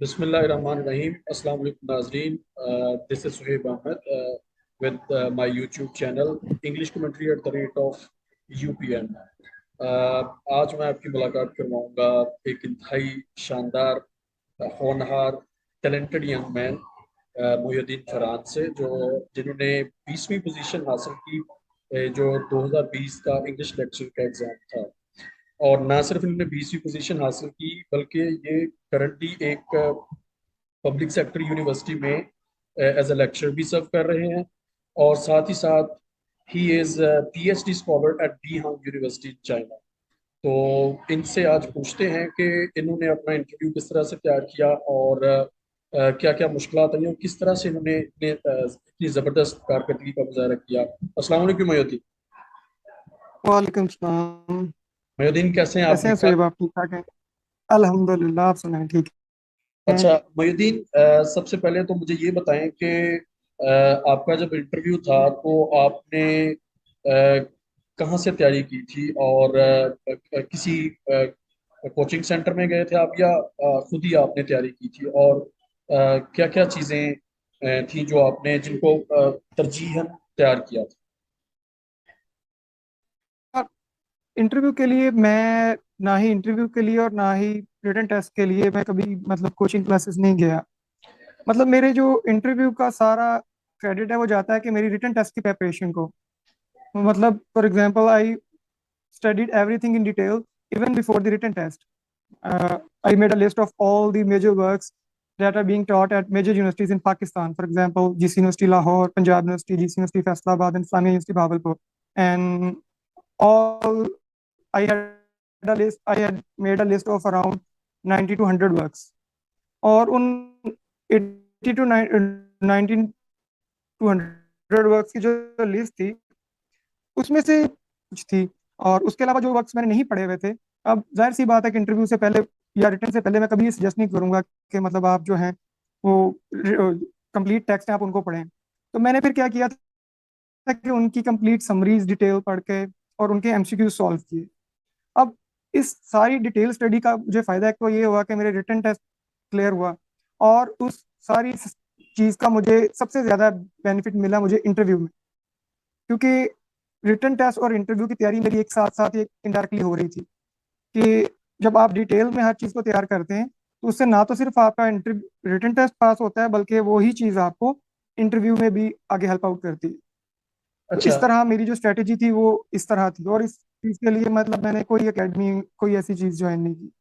बिस्मिल्लाहिर्रहमानिर्रहीम। अस्सलाम वालेकुम नाज़रीन। This is Suhaib Ahmed with my YouTube channel English Commentary at the rate of UPN। आज मैं आपकी मुलाकात करवाऊंगा एक इंतहाई शानदार, होनहार, talented young man Mohiuddin Farhan से, जो जिन्होंने 20वीं पोजीशन हासिल की जो 2020 का इंग्लिश लेक्चर का एग्ज़ाम था। और ना सिर्फ इन्होंने 20वीं पोजीशन हासिल की, बल्कि ये करंटली एक पब्लिक सेक्टर यूनिवर्सिटी में एज अ लेक्चर भी सर्व कर रहे हैं। और साथ ही साथ he is PhD scholar at Beihang University in China. तो इनसे आज पूछते हैं कि इन्होंने अपना इंटरव्यू किस तरह से तैयार किया और क्या क्या मुश्किलात आई और किस तरह से इन्होंने इतनी ज़बरदस्त कारकर्दगी का मुजाहरा किया। अस्सलाम वालेकुम मोहिउद्दीन। वालेकुम सलाम। मोहिउद्दीन, कैसे हैं आप? कैसे हैं ठीक ठाक? सुहेब, आप ठीक ठाक हैं? अल्हम्दुलिल्लाह, आप सुनाएं, ठीक हैं? अच्छा मोहिउद्दीन, सबसे पहले तो मुझे ये बताएं कि आपका जब इंटरव्यू था तो आपने कहाँ से तैयारी की थी और किसी कोचिंग सेंटर में गए थे आप, या खुद ही आपने तैयारी की थी? और क्या क्या चीज़ें थी जो आपने जिनको तरजीहन तैयार किया था? इंटरव्यू के लिए मैं ना ही इंटरव्यू के लिए और ना ही रिटन टेस्ट के लिए मैं कभी कोचिंग क्लासेस नहीं गया। मेरे जो इंटरव्यू का सारा क्रेडिट है वो जाता है कि मेरी रिटन टेस्ट की प्रिपरेशन को। For example, I studied everything in detail even before the written test. I made a list of all the major works that are being taught at major universities in Pakistan. For example, GC University Lahore, Punjab University, GC University Faisalabad, and Islamia University Bahawalpur. And all I had a list. I had made a list of around 90 to 100 works. और उन 80 to 19 to 100 works की जो list थी उसमें से कुछ थी। और उसके अलावा जो वर्क्स मैंने नहीं पढ़े हुए थे, अब जाहिर सी बात है कि इंटरव्यू से पहले या रिटर्न से पहले मैं कभी ये सजेस्ट नहीं करूंगा कि आप जो हैं वो कंप्लीट टेक्स्ट हैं आप उनको पढ़ें। तो मैंने फिर क्या किया था कि उनकी कंप्लीट समरीज डिटेल पढ़ के और उनके MCQ सॉल्व किए। अब इस सारी डिटेल स्टडी का मुझे फायदा एक तो ये हुआ कि मेरे रिटन टेस्ट क्लियर हुआ, और उस सारी चीज़ का मुझे सबसे ज़्यादा बेनिफिट मिला मुझे इंटरव्यू में, क्योंकि रिटन टेस्ट और इंटरव्यू की तैयारी मेरी एक साथ साथ ही इनडायरेक्टली हो रही थी। कि जब आप डिटेल में हर चीज़ को तैयार करते हैं तो उससे ना तो सिर्फ आपका इंटरव्यू रिटन टेस्ट पास होता है, बल्कि वो ही चीज़ आपको इंटरव्यू में भी आगे हेल्प आउट करती है। तो अच्छा, इस तरह मेरी जो स्ट्रेटेजी थी वो इस तरह थी, और इस चीज़ के लिए मैंने कोई एकेडमी कोई ऐसी चीज़ ज्वाइन नहीं की।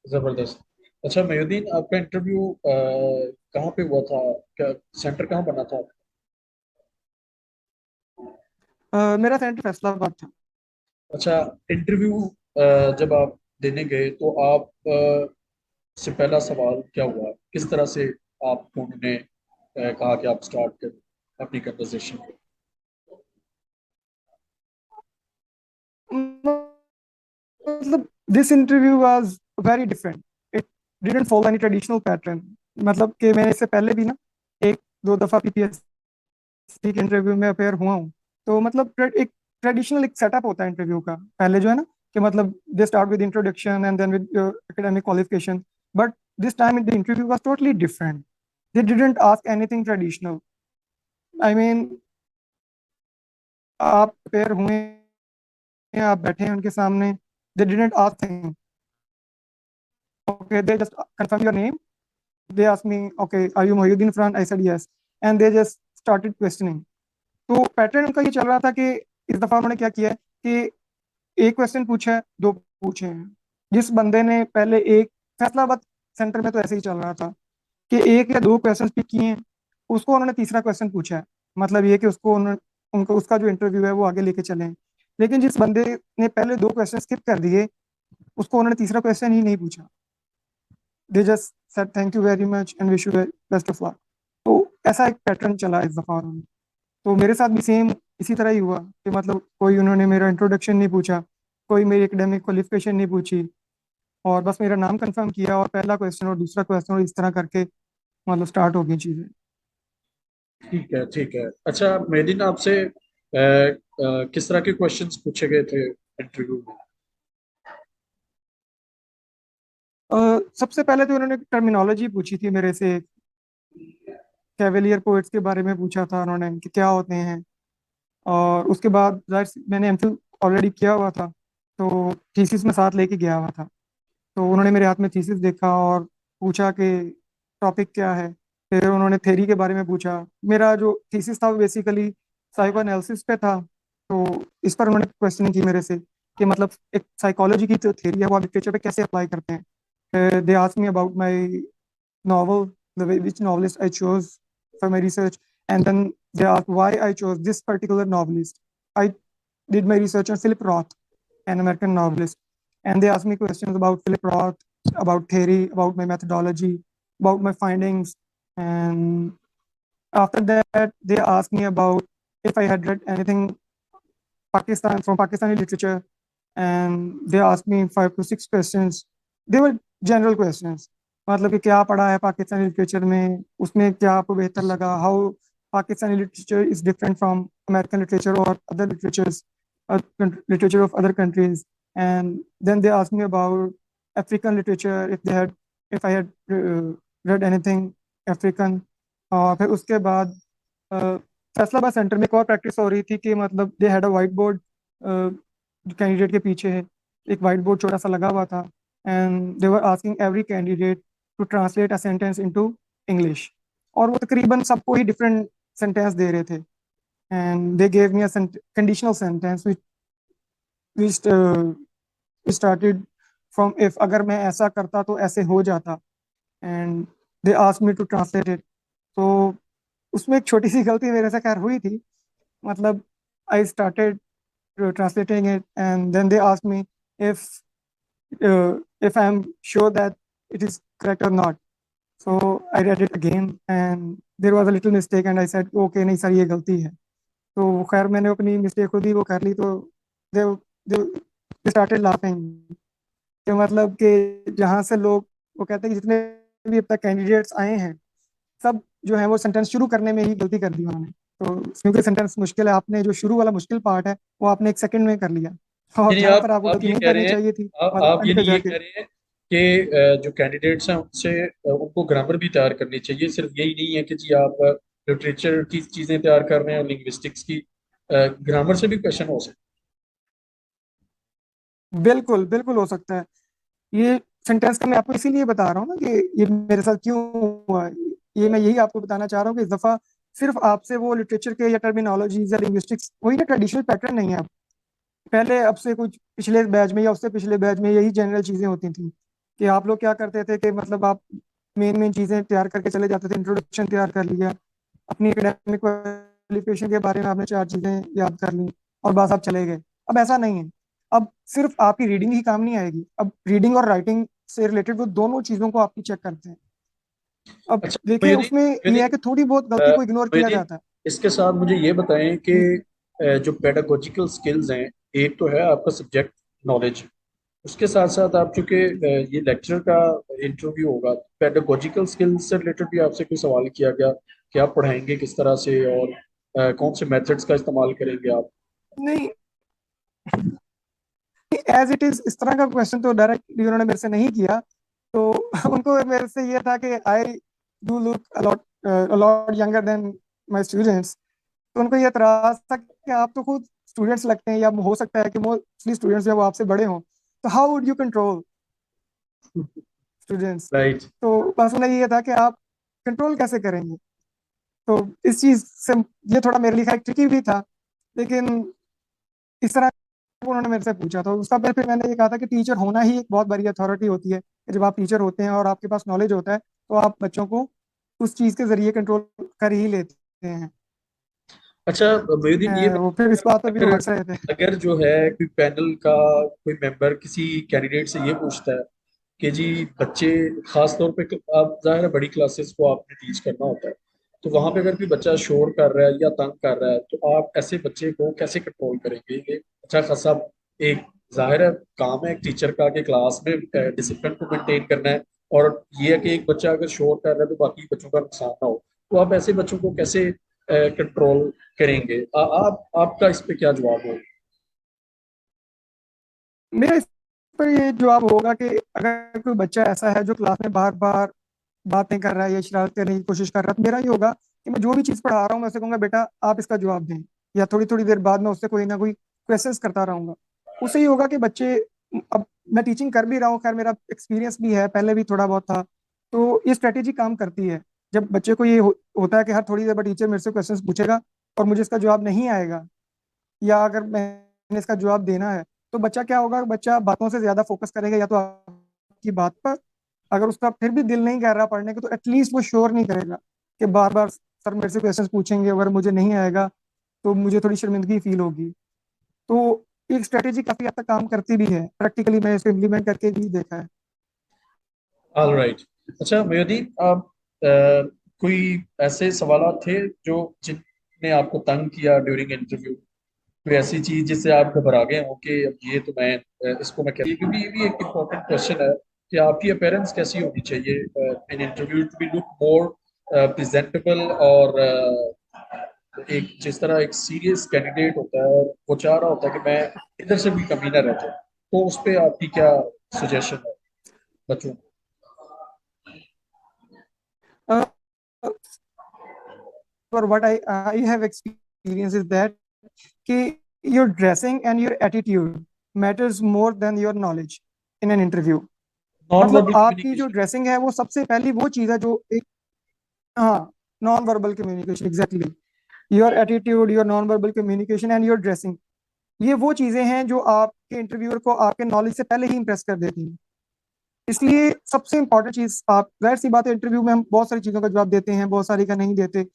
ज़बरदस्त। अच्छा मोहिउद्दीन, आपका इंटरव्यू कहाँ पे हुआ था? क्या सेंटर कहाँ बना था? मेरा सेंटर फैसलाबाद था। अच्छा, इंटरव्यू जब आप देने गए तो आप से पहला सवाल क्या हुआ? किस तरह से आपको उन्होंने कहा कि आप स्टार्ट करें अपनी कन्वर्सेशन को? This interview was very different. It didn't follow any traditional pattern. कि मैंने इससे पहले भी ना एक दो दफ़ा PPSC के इंटरव्यू में अपेयर हुआ हूँ। तो एक ट्रेडिशनल एक सेटअप होता है इंटरव्यू का, पहले जो है ना कि they start with introduction and then with academic qualification. But this time the interview was totally different. They didn't ask anything traditional. I mean, आप अपेयर हुए हैं, आप बैठे हैं उनके सामने, they didn't ask thing. Okay, they just confirm your name. They asked me, okay, are you Mohyuddin Farhan? I said yes. And they just started questioning. तो pattern उनका ये चल रहा था कि इस दफा उन्होंने क्या किया है कि एक क्वेश्चन पूछा है, दो पूछे हैं। जिस बंदे ने पहले एक फैसलाबाद सेंटर में तो ऐसे ही चल रहा था कि एक या दो क्वेश्चन पिक किए हैं, उसको उन्होंने तीसरा क्वेश्चन पूछा है। ये कि उसको उनको उसका जो इंटरव्यू है वो आगे लेके चलें। लेकिन जिस बंदे ने पहले दो क्वेश्चन स्किप कर दिए, उसको उन्होंने तीसरा क्वेश्चन ही नहीं पूछा। They just said thank you very much and wish you best of luck. तो ऐसा एक पैटर्न चला इस दफा उन्होंने। तो मेरे साथ भी सेम इसी तरह ही हुआ कि कोई उन्होंने मेरा इंट्रोडक्शन नहीं पूछा, कोई मेरी एकेडमिक क्वालिफिकेशन नहीं पूछी, और बस मेरा नाम कंफर्म किया और पहला क्वेश्चन और दूसरा क्वेश्चन और इस तरह करके स्टार्ट हो गई चीज़ें। ठीक है, ठीक है। अच्छा मोहिउद्दीन, आपसे किस तरह के क्वेश्चंस पूछे गए थे इंटरव्यू में? सबसे पहले तो उन्होंने टर्मिनोलॉजी पूछी थी मेरे से। कैवेलियर पोएट्स के बारे में पूछा था उन्होंने कि क्या होते हैं। और उसके बाद मैंने एमफिल ऑलरेडी किया हुआ था, तो थीसिस में साथ लेके गया हुआ था। तो उन्होंने मेरे हाथ में थीसिस देखा और पूछा कि टॉपिक क्या है। फिर उन्होंने थ्योरी के बारे में पूछा। मेरा जो थीसिस था वो बेसिकली साइको एनालिसिस पे था। तो इस पर उन्होंने क्वेश्चन की मेरे से कि मतलब एक साइकोलॉजी की जो थ्योरी है वो आप लिटरेचर पे कैसे अप्लाई करते हैं। They ask me about my novel, which novelist I chose for my research, and then they asked why I chose this particular novelist. I did my research on Philip Roth, an American novelist, and they asked me questions about Philip Roth, about theory, about my methodology, about my findings, and after that they asked me about if I had read anything Pakistani literature, and they asked me 5 to 6 questions. They were general questions, मतलब कि क्या पढ़ा है Pakistani literature में, उसमें क्या आपको बेहतर लगा, how Pakistani literature is different from American literature और other literatures literature of other countries. And then they asked me about African literature, if I had read anything African. और फिर उसके बाद फैसलाबाद सेंटर में एक और प्रैक्टिस हो रही थी कि मतलब they had a white board candidate के पीछे है, एक वाइट बोर्ड छोटा सा लगा हुआ था, and they were asking every candidate to translate a sentence into English. और वो तकरीबन सबको ही डिफरेंट सेंटेंस दे रहे थे, and they gave me a conditional sentence which started from if, अगर मैं ऐसा करता तो ऐसे हो जाता, and they asked me to translate it. तो उसमें एक छोटी सी गलती मेरे से खैर हुई थी। मतलब I started translating it, and then they asked me if if I'm sure that it is correct or not. So I read it again, and there was a little mistake, and I said, okay, नहीं sir ये गलती है। तो खैर मैंने अपनी mistake खुद ही वो कर ली। तो they they started laughing कि मतलब कि जहाँ से लोग वो कहते हैं कि जितने भी अब तक कैंडिडेट्स आए हैं सब जो है वो सेंटेंस शुरू करने में ही गलती कर दी उन्होंने। तो क्योंकि सेंटेंस मुश्किल है, आपने जो शुरू वाला मुश्किल पार्ट है वो आपने 1 सेकंड में कर लिया, और यानी जहां पर आपको आप गलती ये नहीं कह रहे करनी हैं, चाहिए थी मतलब आप एंड पे यानी ये जाके। कह रहे हैं कि जो कैंडिडेट्स हैं उनसे उनको ग्रामर भी तैयार करनी चाहिए, सिर्फ यही नहीं है कि जी आप लिटरेचर की चीजें तैयार कर रहे हैं और लिंग्विस्टिक्स की, ग्रामर से भी क्वेश्चन हो सकते बिल्कुल बिल्कुल हो सकता है। ये सेंटेंस का मैं आपको इसीलिए बता रहा हूँ ना कि ये मेरे साथ क्यों हुआ। ये मैं यही आपको बताना चाह रहा हूँ कि इस दफा सिर्फ आपसे वो लिटरेचर के या टर्मिनोलॉजीज या लिंग्विस्टिक्स, वही ना ट्रेडिशनल पैटर्न नहीं है अब। पहले अब से कुछ पिछले बैच में या उससे पिछले बैच में यही जनरल चीजें होती थी कि आप लोग क्या करते थे कि मतलब आप मेन मेन चीजें तैयार करके चले जाते थे, इंट्रोडक्शन तैयार कर लिया, अपनी एकेडमिक क्वालिफिकेशन के बारे में आपने 4 चीजें याद कर ली और बस आप चले गए। अब ऐसा नहीं है। अब सिर्फ आपकी रीडिंग ही काम नहीं आएगी, अब रीडिंग और राइटिंग से रिलेटेड वो दोनों चीजों को आपकी चेक करते हैं। अब हैं। अच्छा देखिए मोहिदीन, उसमें ये है कि थोड़ी बहुत गलती को इग्नोर किया मोहिदीन, जाता है। इसके साथ मुझे ये बताएं कि जी। जो पेडागोजिकल स्किल्स हैं, एक तो है आपका सब्जेक्ट नॉलेज, उसके साथ साथ आप चूंकि ये लेक्चर का इंटरव्यू होगा, पेडागोजिकल स्किल्स से रिलेटेड भी आपसे कोई सवाल किया गया कि आप पढ़ाएंगे किस तरह से और कौन से मेथड्स का इस्तेमाल करेंगे आप? नहीं, एज इट इज इस तरह का क्वेश्चन तो डायरेक्टली उन्होंने मेरे से नहीं किया। तो उनको मेरे से ये था कि I do look a lot younger than my students. तो उनको ये एतराज था कि आप तो खुद स्टूडेंट्स लगते हैं, या हो सकता है कि मोस्टली स्टूडेंट्स जो है वो आपसे बड़े हों, तो how would you control students. Right. तो बस उन्हें ये था कि आप कंट्रोल कैसे करेंगे। तो इस चीज से ये थोड़ा मेरे लिए ट्रिकी भी था, लेकिन इस तरह उन्होंने मेरे से पूछा। तो उसका फिर मैंने ये कहा था कि टीचर होना ही एक बहुत बड़ी अथॉरिटी होती है कि जब आप टीचर होते हैं और आपके पास नॉलेज होता है तो आप बच्चों को उस चीज के जरिए कंट्रोल कर ही लेते हैं। अच्छा मोहिउद्दीन, ये वो फिर इस बात पर भी वो अगर हंस रहे थे। अगर जो है कोई पैनल का कोई मेंबर किसी कैंडिडेट से ये पूछता है कि जी बच्चे, खास तौर पे आप जाहिर है बड़ी क्लासेस को आपने टीच करना होता है, तो वहां पे अगर कोई बच्चा शोर कर रहा है या तंग कर रहा है तो आप ऐसे बच्चे को कैसे कंट्रोल करेंगे? ये अच्छा खासा एक जाहिर है काम है एक टीचर का कि क्लास में डिसिप्लिन को मेंटेन करना है, और ये है कि एक बच्चा अगर शोर कर रहा है तो बाकी बच्चों का नुकसान ना हो, तो आप ऐसे बच्चों को कैसे कंट्रोल करेंगे? आप आपका इस पे क्या जवाब हो? मेरा इस पर ये जवाब होगा कि अगर कोई बच्चा ऐसा है जो क्लास में बार बार बातें कर रहा है या शरारत करने की कोशिश कर रहा है, तो मेरा ये होगा कि मैं जो भी चीज़ पढ़ा रहा हूँ मैं उससे कहूंगा बेटा आप इसका जवाब दें, या थोड़ी थोड़ी देर बाद में उससे कोई ना कोई क्वेश्चंस करता रहूंगा। उससे ये होगा कि बच्चे, अब मैं टीचिंग कर भी रहा हूँ, खैर मेरा एक्सपीरियंस भी है, पहले भी थोड़ा बहुत था, तो ये स्ट्रेटेजी काम करती है। जब बच्चे को ये होता है कि हर थोड़ी देर बाद टीचर मेरे से क्वेश्चंस पूछेगा और मुझे इसका जवाब नहीं आएगा, या अगर मैंने इसका जवाब देना है, तो बच्चा क्या होगा, बच्चा बातों से ज्यादा फोकस करेगा या तो आपकी बात पर। अगर उसका फिर भी दिल नहीं कर रहा पढ़ने के, तो एटलीस्ट वो श्योर नहीं करेगा कि बार बार सर मेरे से क्वेश्चंस पूछेंगे, अगर मुझे नहीं आएगा तो मुझे थोड़ी शर्मिंदगी फील होगी। तो एक स्ट्रेटेजी काफी हद तक काम करती भी है, प्रैक्टिकली मैं इसको इम्प्लीमेंट करके भी देखा है। All right. अच्छा मोहिउद्दीन, आप कोई ऐसे सवाल थे जो जिनने आपको तंग किया ड्यूरिंग इंटरव्यू? कोई ऐसी चीज जिससे आप घबरा गए हो कि अब ये तो मैं इसको मैं कह, क्योंकि ये भी एक इम्पोर्टेंट क्वेश्चन है कि आपकी अपीयरेंस कैसी होनी चाहिए in interview to be look more presentable, और एक जिस तरह एक सीरियस कैंडिडेट होता है और वो चाह रहा होता है कि मैं इधर से भी कमी ना रह जाए, तो उस पे आपकी क्या सजेशन है बच्चों को? और what I have experience is that कि your dressing and your attitude matters more than your knowledge in an interview. Non मतलब वर्बल आपकी जो कम्युनिकेशन। ड्रेसिंग है वो सबसे पहली वो चीज़ है जो एक, हाँ, non verbal communication, exactly. Your attitude, your non verbal communication and your dressing, ये वो चीज़ें हैं जो आपके इंटरव्यूअर को आपके नॉलेज से पहले ही इंप्रेस कर देती हैं। इसलिए सबसे इंपॉर्टेंट चीज़, आप जाहिर सी बात है इंटरव्यू में हम बहुत सारी चीज़ों का जवाब देते हैं, बहुत सारी का नहीं देते।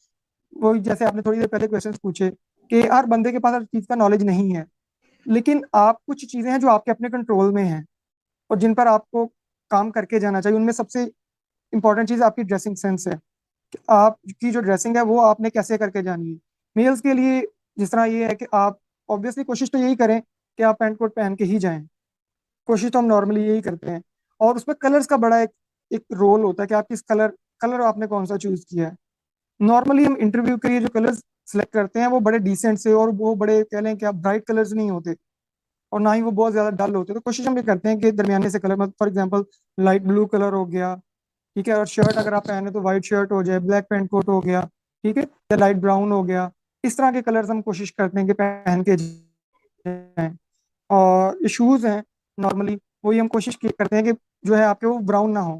वो जैसे आपने थोड़ी देर पहले क्वेश्चंस पूछे कि हर बंदे के पास हर चीज़ का नॉलेज नहीं है, लेकिन आप कुछ चीज़ें हैं जो आपके अपने कंट्रोल में हैं और जिन पर आपको काम करके जाना चाहिए। उनमें सबसे इंपॉर्टेंट चीज़ आपकी ड्रेसिंग सेंस है कि आपकी जो ड्रेसिंग है वो आपने कैसे करके जानी है। मेल्स के लिए जिस तरह ये है कि आप ऑब्वियसली कोशिश तो यही करें कि आप पैंट कोट पहन के ही जाएं। कोशिश तो हम नॉर्मली यही करते हैं। और उसमें कलर्स का बड़ा एक रोल होता है कि आप किस कलर कलर आपने कौन सा चूज किया है। नॉर्मली हम इंटरव्यू के लिए जो कलर्स सेलेक्ट करते हैं वो बड़े डिसेंट से, और वो बड़े कह लें कि आप ब्राइट कलर्स नहीं होते और ना ही वो बहुत ज्यादा डल होते। तो कोशिश हम ये करते हैं कि दरमियाने से कलर, मतलब for example light blue colour हो गया, ठीक है, और शर्ट अगर आप पहने तो वाइट शर्ट हो जाए, ब्लैक पैंट कोट हो गया, ठीक है, या लाइट ब्राउन हो गया। इस तरह के कलर्स हम कोशिश करते हैं कि पहन के जाएं। और शूज हैं, नॉर्मली वही हम कोशिश करते हैं कि जो है आपके वो ब्राउन ना हो,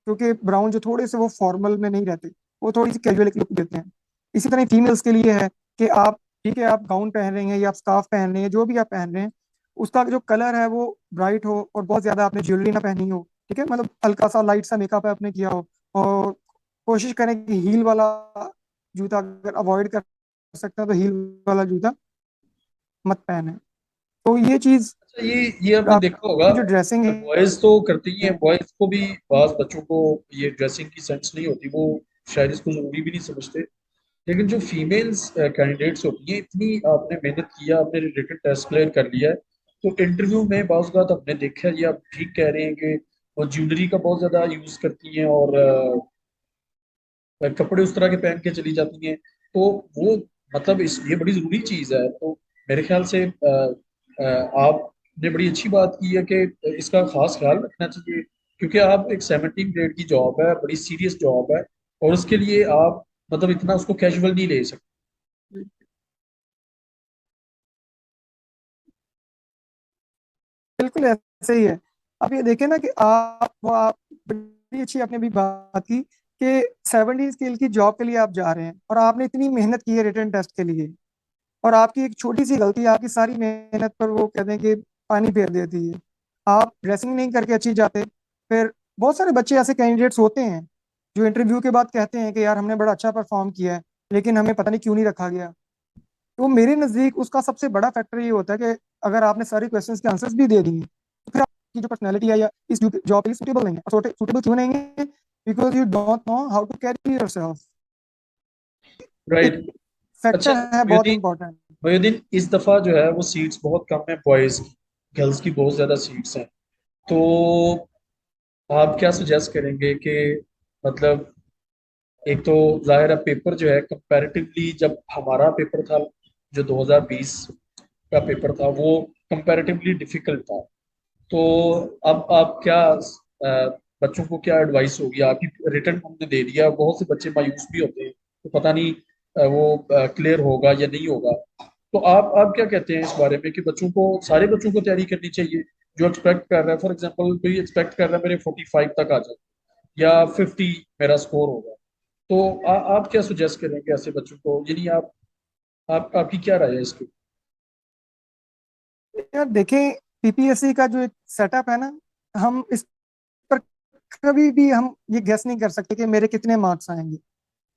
क्योंकि ब्राउन जो थोड़े से वो फॉर्मल में नहीं रहते, वो थोड़ी सी कैजुअल लुक देते हैं। इसी तरह फीमेल्स के लिए है कि आप, ठीक है, आप गाउन पहन रहे हैं या आप स्कार्फ पहन रहे हैं, जो भी आप पहन रहे हैं, उसका जो कलर है वो ब्राइट हो और बहुत ज्यादा आपने ज्वेलरी ना पहनी हो, ठीक है, मतलब हल्का सा लाइट सा मेकअप आपने किया हो। और कोशिश करें कि हील वाला जूता अगर अवॉइड कर सकते हैं तो हील वाला जूता मत पहने। तो ये चीज अच्छा, ये आपने देखा होगा, आपकी जो ड्रेसिंग बॉयज तो करते ही है। हैं, बॉयज को भी बाज बच्चों को ये ड्रेसिंग की सेंस नहीं होती, वो शायद इसको जरूरी भी नहीं समझते। लेकिन जो फीमेल्स कैंडिडेट्स होती हैं, इतनी आपने मेहनत किया, आपने रिटन टेस्ट क्लियर कर लिया है, तो इंटरव्यू में बाज़ बात हमने देखा है, ये आप ठीक कह रहे हैं कि वो ज्वेलरी का बहुत ज्यादा यूज करती हैं और कपड़े उस तरह के पहन के चली जाती हैं, तो वो मतलब इस ये बड़ी जरूरी चीज है। तो मेरे ख्याल से आपने बड़ी अच्छी बात की है कि इसका खास ख्याल रखना चाहिए, क्योंकि आप एक 17 ग्रेड की जॉब है, बड़ी सीरियस जॉब है, और उसके लिए आप मतलब इतना उसको कैजुअल नहीं ले सकते। बिल्कुल ऐसे ही है। अब ये देखें ना कि आप बड़ी अच्छी आपने भी बात की कि 70 स्केल की जॉब के लिए आप जा रहे हैं और आपने इतनी मेहनत की है रिटर्न टेस्ट के लिए, और आपकी एक छोटी सी गलती आपकी सारी मेहनत पर वो कहते हैं कि पानी फेर देती है। आप ड्रेसिंग नहीं करके अच्छी जाते, फिर बहुत सारे बच्चे ऐसे कैंडिडेट्स होते हैं जो इंटरव्यू के बाद कहते हैं कि यार हमने बड़ा अच्छा परफॉर्म किया है लेकिन हमें पता नहीं क्यों नहीं रखा गया। तो मेरे नज़दीक उसका सबसे बड़ा फैक्टर ये होता है कि अगर आपने सारे क्वेश्चंस के आंसर्स भी दे दिए तो फिर आपकी जो पर्सनैलिटी है या इस जॉब के लिए सुटेबल नहीं है। और सुटेबल क्यों नहीं है? Because you don't know how to carry yourself. एक राइट। अच्छा फैक्टर है बहुत मोहिउद्दीन, इंपॉर्टेंट। मोहिउद्दीन इस दफा जो है वो सीट्स बहुत कम है बॉयज की, गर्ल्स की बहुत ज्यादा सीट्स हैं, तो आप क्या सजेस्ट करेंगे कि मतलब एक तो जाहिर है पेपर जो है कंपैरेटिवली, जब हमारा पेपर था जो 2020 का पेपर था वो कंपैरेटिवली डिफिकल्ट था, तो अब आप क्या बच्चों को क्या एडवाइस होगी आपकी? रिटर्न हमने दे दिया, बहुत से बच्चे मायूस भी होते हैं, तो पता नहीं वो क्लियर होगा या नहीं होगा। तो आप क्या कहते हैं इस बारे में कि बच्चों को, सारे बच्चों को तैयारी करनी चाहिए जो एक्सपेक्ट कर रहा है? फॉर एग्जांपल कोई एक्सपेक्ट कर रहा है मेरे 45 तक आ जाए या 50 मेरा स्कोर होगा, तो आप क्या सुजेस्ट करेंगे ऐसे बच्चों को? यानी आप आपकी क्या राय है इसकी? यार देखें, पीपीएससी का जो एक सेटअप है ना, हम इस पर कभी भी हम ये गेस नहीं कर सकते कि मेरे कितने मार्क्स आएंगे।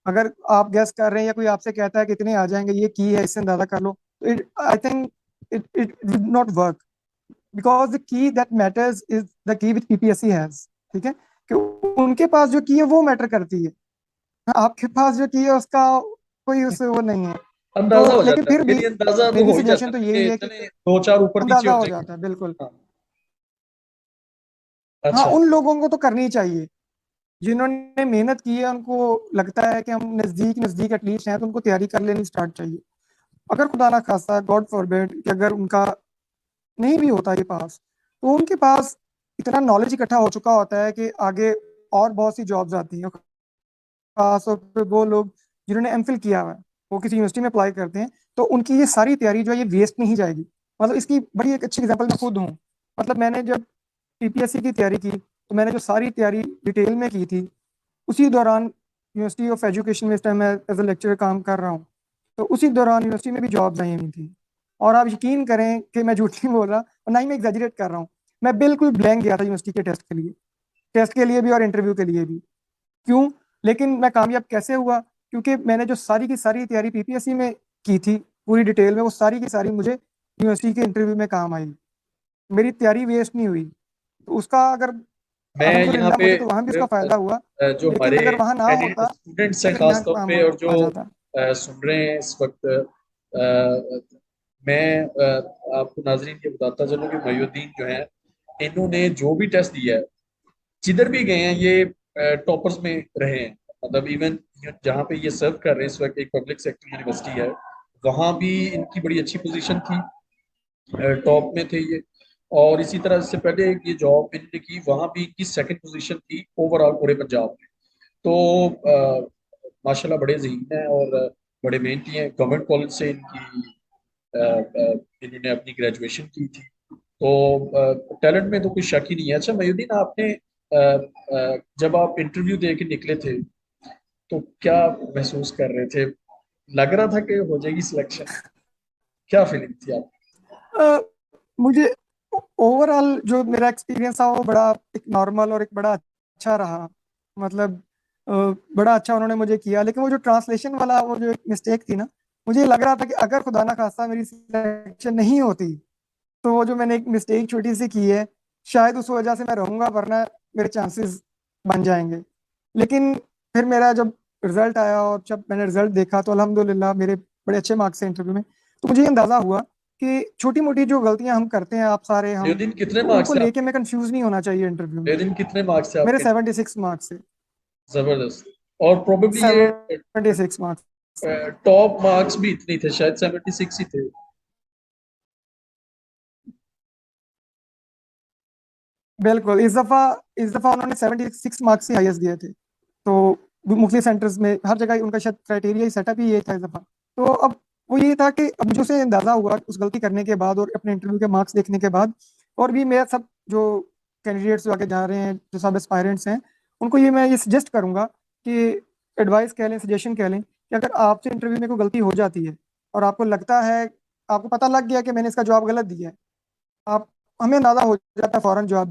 अगर आप गेस कर रहे हैं या कोई आपसे कहता है कितने आ जाएंगे, ये की है, इससे अंदाजा कर लो, तो it I think it would not work, because the key that matters is the key which PPSC has. ठीक है, कि उनके पास जो की है वो मैटर करती है, आपके पास जो की है उसका कोई उससे वो नहीं है। अंदाजा हो तो लेकिन जाता फिर है, भी यानी अंदाजा तो मेरी हो ही जाता सजेशन है तो ना कि यही है कि इतने दो चार ऊपर नीचे अंदाजा हो हो जाएंगे। जाता है, बिल्कुल। हाँ। हाँ, अच्छा। उन लोगों को तो करनी चाहिए जिन्होंने मेहनत की है, उनको लगता है कि हम नजदीक नजदीक एटलीस्ट हैं, तो उनको तैयारी कर लेनी स्टार्ट चाहिए। अगर खुदा ना खास्ता, गॉड फॉरबिड, कि अगर उनका नहीं भी होता ये पास, तो उनके पास इतना नॉलेज इकट्ठा हो चुका होता है कि आगे और बहुत सी जॉब्स आती हैं। खासतौर पे वो लोग जिन्होंने एमफिल किया हुआ है, वो किसी यूनिवर्सिटी में अप्लाई करते हैं, तो उनकी ये सारी तैयारी जो है ये वेस्ट नहीं जाएगी। मतलब इसकी बड़ी एक अच्छी एग्जांपल मैं खुद हूँ। मतलब मैंने जब पीपीएससी की तैयारी की, तो मैंने जो सारी तैयारी डिटेल में की थी, उसी दौरान यूनिवर्सिटी ऑफ एजुकेशन में इस टाइम मैं एज ए लेक्चरर काम कर रहा हूँ, तो उसी दौरान यूनिवर्सिटी में भी जॉब्स आई हुई थी। और आप यकीन करें कि मैं झूठ नहीं बोल रहा और ना ही मैं एग्जैजरेट कर रहा हूँ, मैं बिल्कुल ब्लैंक गया था यूनिवर्सिटी के टेस्ट के लिए भी और इंटरव्यू के लिए भी। क्यों? लेकिन मैं कामयाब कैसे हुआ? क्योंकि मैंने जो सारी की सारी तैयारी पीपीएससी में की थी, पूरी डिटेल में, वो सारी की सारी मुझे यूनिवर्सिटी के इंटरव्यू में काम आई। मेरी तैयारी वेस्ट नहीं हुई, तो उसका अगर मैं यहाँ अल्हम्दुलिल्लाह पे मुझे तो वहां भी उसका फायदा हुआ। जो लेकिन हमारे अगर वहां ना कैंडिडेट होता स्टूडेंट्स तो हैं फिर खास यहाँ तौर काम पे, और जो आ जाता। सुन रहे हैं इस वक्त, मैं आपको नाजरीन ये बताता चलूं कि मयूद्दीन जो है, इन्होंने जो भी टेस्ट दिया है, जिधर भी गए हैं, ये टॉपर्स में रहे हैं। मतलब इवन जहाँ पे ये सर्व कर रहे हैं इस वक्त, एक पब्लिक सेक्टर यूनिवर्सिटी है, वहाँ भी इनकी बड़ी अच्छी पोजीशन थी, टॉप में थे ये। और इसी तरह इससे पहले ये जॉब इन्होंने की, वहाँ भी इनकी सेकंड पोजीशन थी ओवरऑल पूरे पंजाब में। तो माशाल्लाह बड़े ज़हीन हैं और बड़े मेहनती हैं। गवर्नमेंट कॉलेज से इन्होंने अपनी ग्रेजुएशन की थी। तो टैलेंट में तो कोई शक ही नहीं है। अच्छा मयूद्दीन, आपने जब आप इंटरव्यू दे के निकले थे, तो क्या महसूस कर रहे थे? लग रहा था कि हो जाएगी सिलेक्शन? क्या फीलिंग थी आप? अ, मुझे ओवरऑल जो मेरा एक्सपीरियंस था वो बड़ा एक नॉर्मल और एक बड़ा अच्छा रहा। मतलब अ, बड़ा अच्छा उन्होंने मुझे किया, लेकिन वो जो ट्रांसलेशन वाला वो जो एक मिस्टेक थी ना, मुझे लग रहा था कि अगर खुदा ना खास्ता मेरी सिलेक्शन नहीं होती, तो वो जो मैंने एक मिस्टेक छोटी सी की है, शायद उस वजह से मैं रहूंगा, वरना मेरे चांसेस बन जाएंगे। लेकिन फिर मेरा जब रिजल्ट आया और जब मैंने रिजल्ट देखा, तो अल्हम्दुलिल्लाह मेरे बड़े अच्छे मार्क्स थे इंटरव्यू में। तो मुझे ये अंदाजा हुआ कि छोटी मोटी जो गलतियां हम करते हैं, आप सारे हम, मयूद्दीन कितने तो उनको मार्क्स थे लेके आपके? मैं कंफ्यूज नहीं होना चाहिए इंटरव्यू में। मयूद्दीन कितने मार्क्स थे मेरे आपके? 76 मार्क्स से। जबरदस्त। और प्रोबेबली ये 76 मार्क्स से। टॉप मार्क्स भी इतने थे, शायद 76 ही थे। बिल्कुल, इस दफा उन्होंने 76 मार्क्स से हाईएस्ट दिए थे। तो मुख्तलिफ सेंटर्स में हर जगह उनका शायद क्राइटेरिया ही सेटअप ही ये था इस दफा। तो अब वो ये था कि अब मुझे उसे अंदाजा हुआ उस गलती करने के बाद और अपने इंटरव्यू के मार्क्स देखने के बाद, और भी मेरा सब जो कैंडिडेट्स जो आगे जा रहे हैं, जो सब एस्पायरेंट्स हैं, उनको ये सजेस्ट करूंगा कि एडवाइस कह लें, सजेशन कह लें, कि अगर आपसे इंटरव्यू में कोई गलती हो जाती है और आपको लगता है, आपको पता लग गया कि मैंने इसका जवाब गलत दिया है, आप हमें अंदाजा हो जाता है फौरन जवाब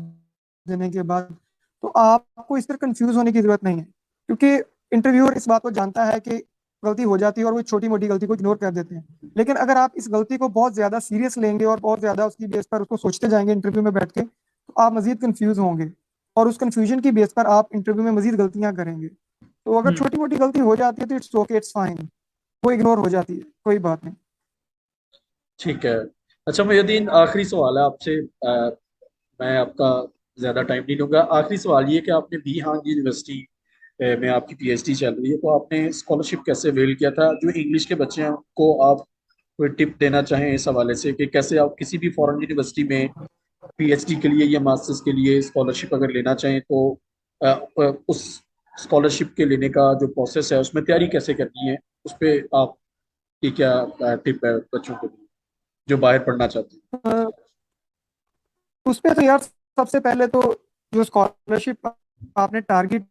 देने के बाद, तो आपको इस पर कंफ्यूज होने की जरूरत नहीं है। क्योंकि इंटरव्यूअर इस बात को जानता है कि गलती हो जाती है और वो छोटी मोटी गलती को इग्नोर कर देते हैं। लेकिन अगर आप इस गलती को बहुत ज्यादा सीरियस लेंगे और बहुत ज्यादा उसकी बेस पर उसको सोचते जाएंगे इंटरव्यू में बैठ के, तो आप मजीद कंफ्यूज होंगे, और उस कंफ्यूजन की बेस पर आप इंटरव्यू में मजीद गलतियां करेंगे। तो अगर हम्म। छोटी मोटी गलती हो जाती है तो इट्स ओके, इट्स फाइन, वो इग्नोर हो जाती है, कोई बात नहीं। ठीक है। अच्छा मयूद्दीन, आखिरी सवाल है आपसे। मैं आपका ज्यादा टाइम नहीं लूंगा। आखिरी सवाल ये कि आपने बी हांग यूनिवर्सिटी में आपकी पीएचडी चल रही है, तो आपने स्कॉलरशिप कैसे अवेल किया था? जो इंग्लिश के बच्चे हैं उनको आप कोई टिप देना चाहें इस हवाले से कि कैसे आप किसी भी फॉरेन यूनिवर्सिटी में पीएचडी के लिए या मास्टर्स के लिए स्कॉलरशिप अगर लेना चाहें तो उस स्कॉलरशिप के लेने का जो प्रोसेस है उसमें तैयारी कैसे करनी है, उस पर आपकी क्या टिप है बच्चों के लिए जो बाहर पढ़ना चाहते हैं? अ, उस पे तो यार सबसे पहले तो जो स्कॉलरशिप आपने टारगेट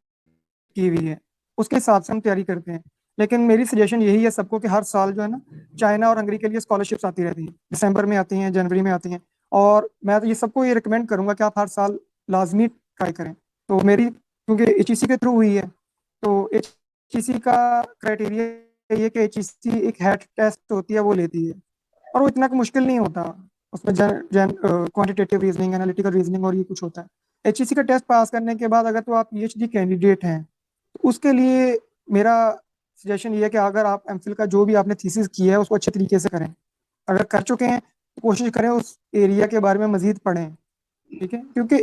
की हुई है उसके हिसाब से हम तैयारी करते हैं। लेकिन मेरी सजेशन यही है सबको कि हर साल जो है ना चाइना और हंगरी के लिए स्कॉलरशिप्स आती रहती हैं, दिसंबर में आती हैं, जनवरी में आती हैं। और मैं तो ये सबको ये रिकमेंड करूंगा कि आप हर साल लाजमी ट्राई करें। तो मेरी क्योंकि एचईसी के थ्रू हुई है, तो एचईसी का क्राइटेरिया ये है कि एचईसी एक हेड टेस्ट होती है वो लेती है, और वो इतना मुश्किल नहीं होता। उसमें क्वांटिटेटिव रीजनिंग, एनालिटिकल रीजनिंग और ये कुछ होता है। एचईसी का टेस्ट पास करने के बाद अगर तो आप पीएचडी कैंडिडेट हैं तो उसके लिए मेरा सजेशन ये है कि अगर आप एमफिल का जो भी आपने थीसिस किया है उसको अच्छे तरीके से करें। अगर कर चुके हैं तो कोशिश करें उस एरिया के बारे में मजीद पढ़ें। ठीक है, क्योंकि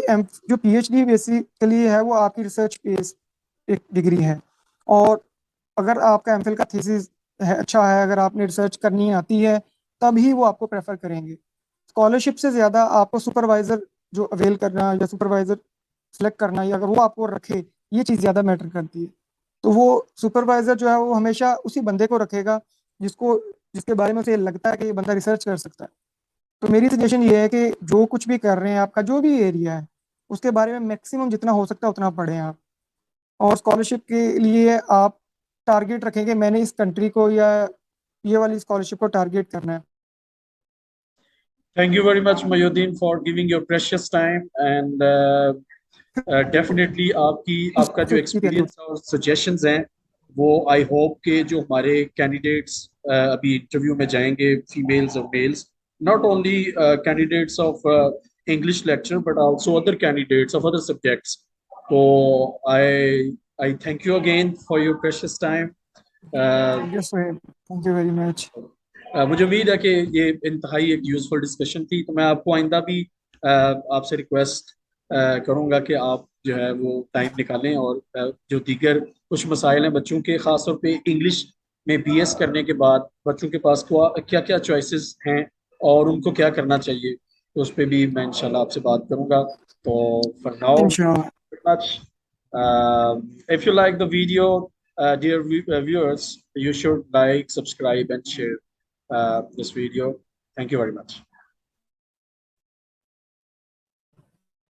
जो पीएचडी बेसिकली है वो आपकी रिसर्च बेस्ड एक डिग्री है। और अगर आपका एमफिल का थीसिस है, अच्छा है, अगर आपने रिसर्च करनी आती है, तभी वो आपको प्रेफर करेंगे। स्कॉलरशिप से ज़्यादा आपको सुपरवाइजर जो अवेल करना या सुपरवाइजर सेलेक्ट करना, या अगर वो आपको रखे, ये चीज़ ज़्यादा मैटर करती है। तो वो सुपरवाइजर जो है वो हमेशा उसी बंदे को रखेगा जिसको जिसके बारे में उसे लगता है कि ये बंदा रिसर्च कर सकता है। तो मेरी सजेशन ये है कि जो कुछ भी कर रहे हैं, आपका जो भी एरिया है, उसके बारे में मैक्सिमम जितना हो सकता है उतना पढ़ें आप। और स्कॉलरशिप के लिए आप टारगेट रखेंगे मैंने इस कंट्री को या ये वाली स्कॉलरशिप को टारगेट करना है। Thank you very much, Mayuddin, for giving your precious time and definitely आपकी आपका जो की तैयारी एक्सपीरियंस और सजेशंस हैं वो आई होप के जो हमारे कैंडिडेट्स अभी इंटरव्यू में जाएंगे, फीमेल्स और males, not only candidates of English lecture but also other candidates of other subjects. तो I I thank you again for your precious time. Thank you so, thank you very much. मुझे उम्मीद है कि ये इंतहाई एक useful discussion थी, तो मैं आपको आइंदा भी आपसे रिक्वेस्ट करूंगा कि आप जो है वो टाइम निकालें और जो दीगर कुछ मसाइल हैं बच्चों के, ख़ास तौर पे इंग्लिश में बीएस करने के बाद बच्चों के पास क्या क्या चॉइसेस हैं और उनको क्या करना चाहिए, तो उस पर भी मैं इंशाल्लाह आपसे बात करूंगा। तो फॉर नाउ इंशाल्लाह। much. If you like the video, dear viewers, you should like, subscribe, and share this video. Thank you very much.